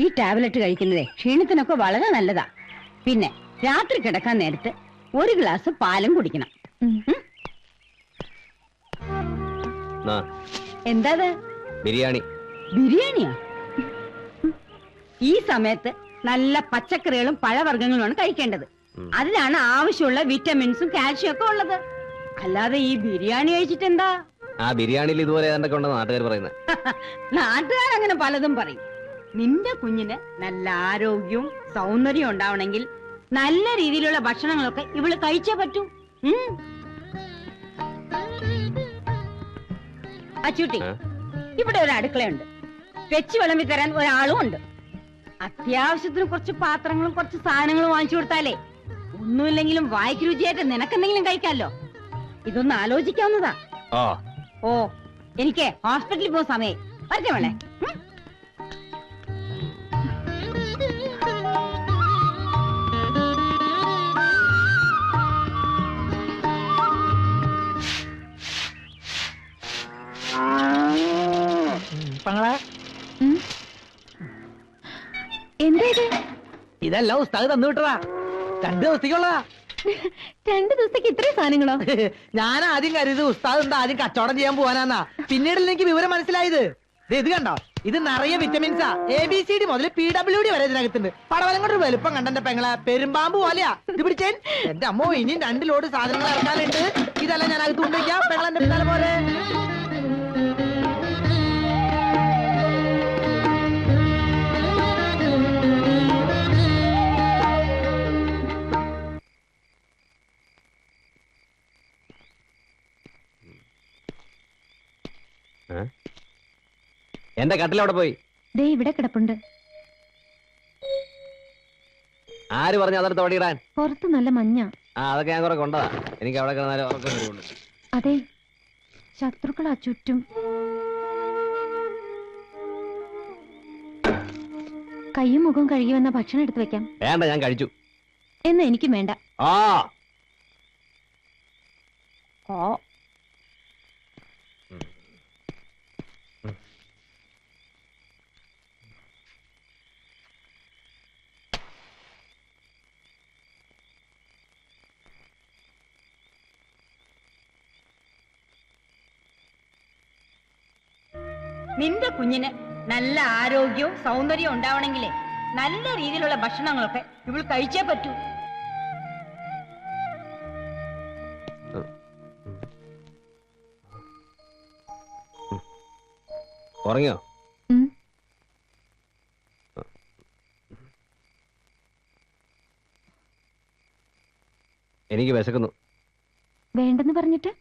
ഈ ടാബ്ലറ്റ് കഴിക്കുന്നതേ ക്ഷീണത്തിനൊക്കെ വളരെ നല്ലതാ. പിന്നെ രാത്രി കിടക്കാൻ നേരത്ത് ഒരു ഗ്ലാസ് പാലും കുടിക്കണം. എന്താ ബിരിയാണി? ബിരിയാണിയാ? ഈ സമയത്ത് നല്ല പച്ചക്കറികളും പഴവർഗ്ഗങ്ങളുമാണ് കഴിക്കേണ്ടത്. അതിലാണ് ആവശ്യമുള്ള വിറ്റമിൻസും കാൽഷ്യം ഒക്കെ ഉള്ളത്. അല്ലാതെ ഈ ബിരിയാണി കഴിച്ചിട്ട് എന്താ? ആ ബിരിയാണിയിൽ ഇതുപോലെ എന്തൊക്കെ ഉണ്ടെന്ന് നാട്ടുകാർ പറയുന്നത്. നാട്ടുകാരങ്ങനെ പലതും പറയും. നിന്റെ കുഞ്ഞിന് നല്ല ആരോഗ്യവും സൗന്ദര്യവും ഉണ്ടാവണമെങ്കിൽ നല്ല രീതിയിലുള്ള ഭക്ഷണങ്ങളൊക്കെ ഇവള് കഴിച്ചേ പറ്റൂ. അച്ചൂട്ടി, ഇവിടെ ഒരു അടുക്കളയുണ്ട്. വെച്ച് വിളമ്പി തരാൻ ഒരാളും ഉണ്ട്. അത്യാവശ്യത്തിന് കുറച്ച് പാത്രങ്ങളും കുറച്ച് സാധനങ്ങളും വാങ്ങിച്ചു കൊടുത്താലേ ഒന്നുമില്ലെങ്കിലും വായിക്ക് രുചിയായിട്ട് നിനക്കെന്തെങ്കിലും കഴിക്കാമല്ലോ. ഇതൊന്ന് ആലോചിക്കാവുന്നതാ. ഓ, എനിക്ക് ഹോസ്പിറ്റലിൽ പോകുന്ന സമയം വരട്ടെ വേളെ. എന്താ ഇതല്ല ഉസ്താദ് തന്നു വിട്ടതാ. 2 ദിവസത്തേക്കുള്ളതാ. 2 ദിവസത്തേക്ക് ഇത്രയും സാധനങ്ങളോ? ഞാൻ ആദ്യം കരുത് ഉസ്താദ് എന്താ ആദ്യം കച്ചവടം ചെയ്യാൻ പോവാനാന്നാ. പിന്നീട് എനിക്ക് വിവരം മനസ്സിലായത്. ഇത് കണ്ടോ, ഇത് നിറയെ വിറ്റമിൻസാ. ABCD മുതൽ PWD വരെ ഇതിനകത്തുണ്ട്. പടവലം കൊണ്ട് വലുപ്പം കണ്ടെന്റെ പെങ്ങളെ പെരുമ്പാമ്പ് പോലെയാ. ഇത് പിടിച്ചേൻ എന്റെ അമ്മോ. ഇനിയും 2 ലോഡ് സാധനങ്ങൾ ഇറക്കാനുണ്ട്. ഇതെല്ലാം ഞാൻ അകത്ത് കൊണ്ടുവയ്ക്കാം. പെങ്ങളെന്റെ പിന്നാലെ പോലെ. എന്റെ കട്ടിലവിടെ പോയി. ദേ ഇവിടെ കിടപ്പുണ്ട്. ആര് പറഞ്ഞു അതെടുത്ത് ഓടിയിടാൻ? പുറത്ത് നല്ല മഞ്ഞ. അതൊക്കെ ഞാൻ കുറെ കൊണ്ടതാ. എനിക്ക് അവിടെ കിടന്നാലും ഉറക്കം വരുള്ളൂ. അതെ, ശത്രുക്കളാ ചുറ്റും. കയ്യും മുഖവും കഴുകി വന്ന ഭക്ഷണം എടുത്തു വെക്കാം. വേണ്ട, ഞാൻ കഴിച്ചു. എന്നാ എനിക്കും വേണ്ട. നിന്റെ കുഞ്ഞിന് നല്ല ആരോഗ്യവും സൗന്ദര്യവും ഉണ്ടാവണമെങ്കിലേ നല്ല രീതിയിലുള്ള ഭക്ഷണങ്ങളൊക്കെ ഇവൾ കഴിച്ചേ പറ്റൂ. ഉറങ്ങിയോ? എനിക്ക് വിശക്കുന്നു. വേണ്ടെന്ന് പറഞ്ഞിട്ട്?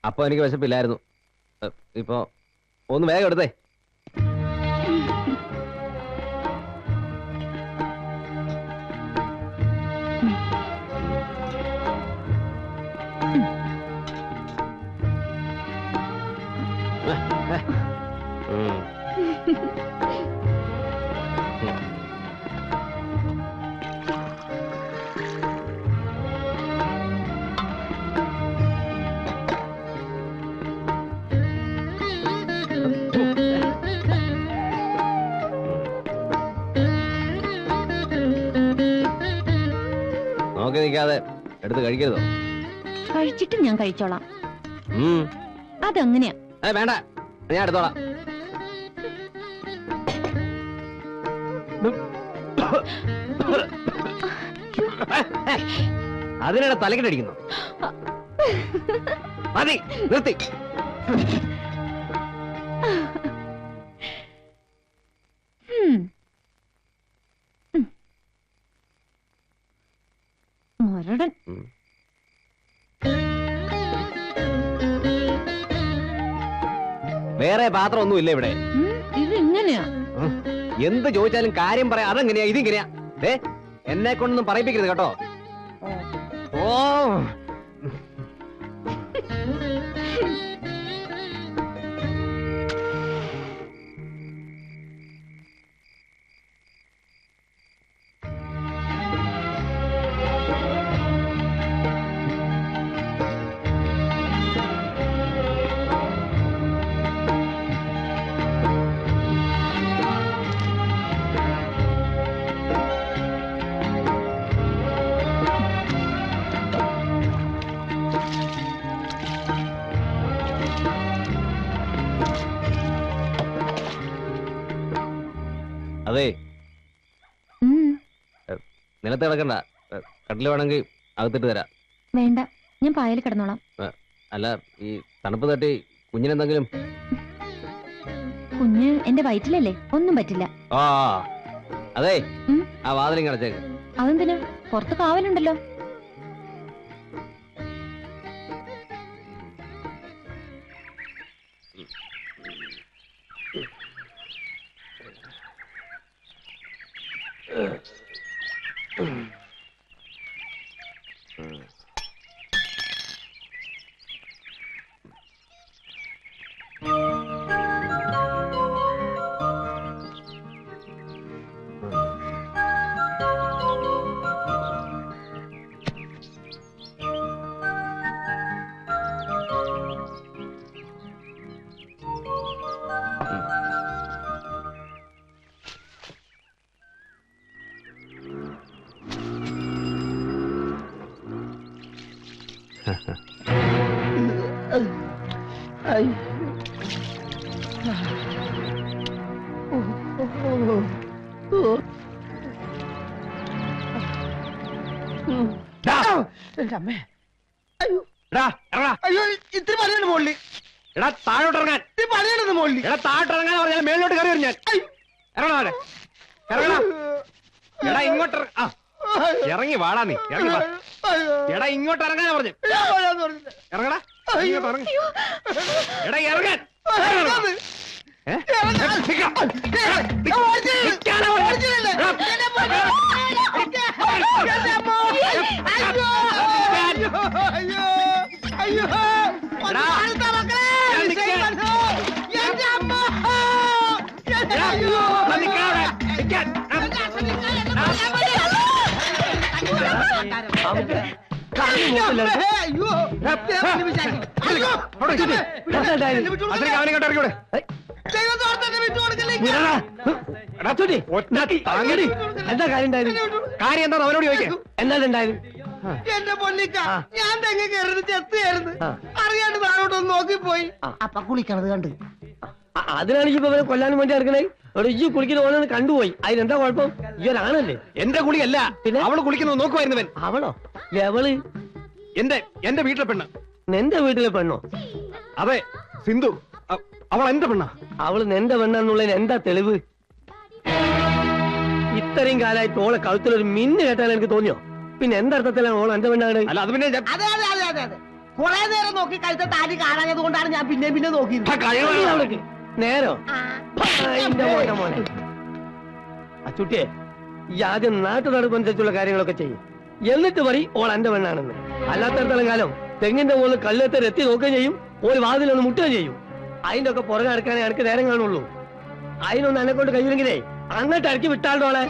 അപ്പൊ എനിക്ക് വിശപ്പില്ലായിരുന്നു. ഇപ്പൊ ഒന്ന് വേഗം എടുത്തേ. നോക്കി നിൽക്കാതെ എടുത്ത് കഴിക്കരുതോ? കഴിച്ചിട്ട് ഞാൻ കഴിച്ചോളാം. അതങ്ങനെയാ. വേണ്ട, ഞാൻ എടുത്തോളാം. അതിനിടെ തലക്കിട്ടടിക്കുന്നു. മതി, നിർത്തി. മരടൻ. വേറെ പാത്രം ഒന്നുമില്ല ഇവിടെ. ഇത് ഇങ്ങനെയാ. എന്ത് ചോദിച്ചാലും കാര്യം പറയാം. അതെങ്ങനെയാ ഇതിങ്ങനെയാ? എന്നെ കൊണ്ടൊന്നും പറയിപ്പിക്കരുത് കേട്ടോ. ഓ, അതെ ഉം, നിലത്ത് കിടക്കണ്ട, കട്ടില് വേണമെങ്കിൽ അകത്തിട്ട് തരാം. വേണ്ട, ഞാൻ പായൽ കിടന്നോളാം. അല്ല, ഈ തണുപ്പ് തട്ടി കുഞ്ഞിനെന്തെങ്കിലും. കുഞ്ഞ് എന്റെ വയറ്റിലല്ലേ, ഒന്നും പറ്റില്ല. ആ അതെ, ഉം. ആ വാതിലും കിടച്ചേക്ക്. അതെന്തിനാ? പുറത്ത് കാവലുണ്ടല്ലോ. അയ്യോ, ഇത്തിരി പണിയുണ്ട് മുകളിൽ. എടാ താഴോട്ട് ഇറങ്ങാൻ. ഇത്തിരി പണിയുണ്ടെന്ന് മുകളിൽ. എടാ താഴോട്ട് ഇറങ്ങാൻ പറഞ്ഞാൽ മേലോട്ട് കയറി വരും ഞാൻ. ഇറങ്ങണ ഇറങ്ങണ. എടാ ഇങ്ങോട്ട് ഇറങ്ങി വാടാ നീ. ഇറങ്ങി വാ. എടാ ഇങ്ങോട്ട് ഇറങ്ങാനാ പറഞ്ഞു. ഇറങ്ങടാ. ഇങ്ങോട്ട് ഇറങ്ങി. എടാ ഇറങ്ങാൻ. എന്താ കാര്യം ഉണ്ടായിരുന്നു? കാര്യം എന്താ അവനോട് ചോദിക്കാം. എന്താ ഉണ്ടായിരുന്നു? എന്റെ പൊന്നിക്ക, ഞാൻ തെങ്ങ് കയറുന്നത് ചെത്തുകയായിരുന്നു. അറിയാണ്ട് താഴോട്ടൊന്ന് നോക്കിപ്പോയി. അപ്പൊ കുളിക്കണത് കണ്ട്. അതിനാണ് ഇപ്പൊ അവനെ കൊല്ലാനും വേണ്ടി ഇറങ്ങണേ. അവിടെ ഈ കുളിക്കുന്ന ഓരോന്ന് കണ്ടുപോയി. അതിനെന്താ കുഴപ്പം? ഇവനാണല്ലേ. എന്റെ കുളിയല്ല, പിന്നെ അവള് കുളിക്കുന്നത് നോക്കുമായിരുന്നവൻ. അവളോ? അവള് എന്റെ വീട്ടിലെ പെണ്ണ്. നിന്റെ വീട്ടിലെ പെണ്ണോ? അതെ, സിന്ധു. അവൾ എന്റെ പെണ്ണ. അവള് നിന്റെ പെണ്ണെന്നുള്ളതിന് എന്താ തെളിവ്? ഇത്രയും കാലമായിട്ട് ഓളെ കഴുത്തിലൊരു മിന്ന് കേട്ടാൽ എനിക്ക് തോന്നിയോ? പിന്നെ എന്തർത്ഥത്തിലാണ് ഓൾ എന്റെ പെണ്ണാണ്? അല്ല അത് പിന്നെ അതെ അതെ അതെ അതെ അതെ, കുറെ നേരം നോക്കി കഴുത്ത താടി കാണാഞ്ഞത് കൊണ്ടാണ് ഞാൻ പിന്നെ നോക്കി. നേരോ? മോനെ അച്ചുട്ടിയെ, ഈ ആദ്യം നാട്ടു നടപ്പനുസരിച്ചുള്ള കാര്യങ്ങളൊക്കെ ചെയ്യും. എന്നിട്ട് പറയും ഓൾ എന്റെ പെണ്ണാണെന്ന്. അല്ലാത്തടത്തോളം കാലം തെങ്ങിന്റെ മുകളിൽ കല്ലെത്തർ എത്തി നോക്കുകയും ചെയ്യും, ഒരു വാതിലൊന്ന് മുട്ടുകയും ചെയ്യും. അതിന്റെ ഒക്കെ പുറകെ നടക്കാനേ എനിക്ക് നേരം കാണുള്ളൂ. അതിനൊന്നും എന്നെ കൊണ്ട് കഴിയുമെങ്കിലേ അങ്ങോട്ട് ഇറക്കി വിട്ടാളോളെ.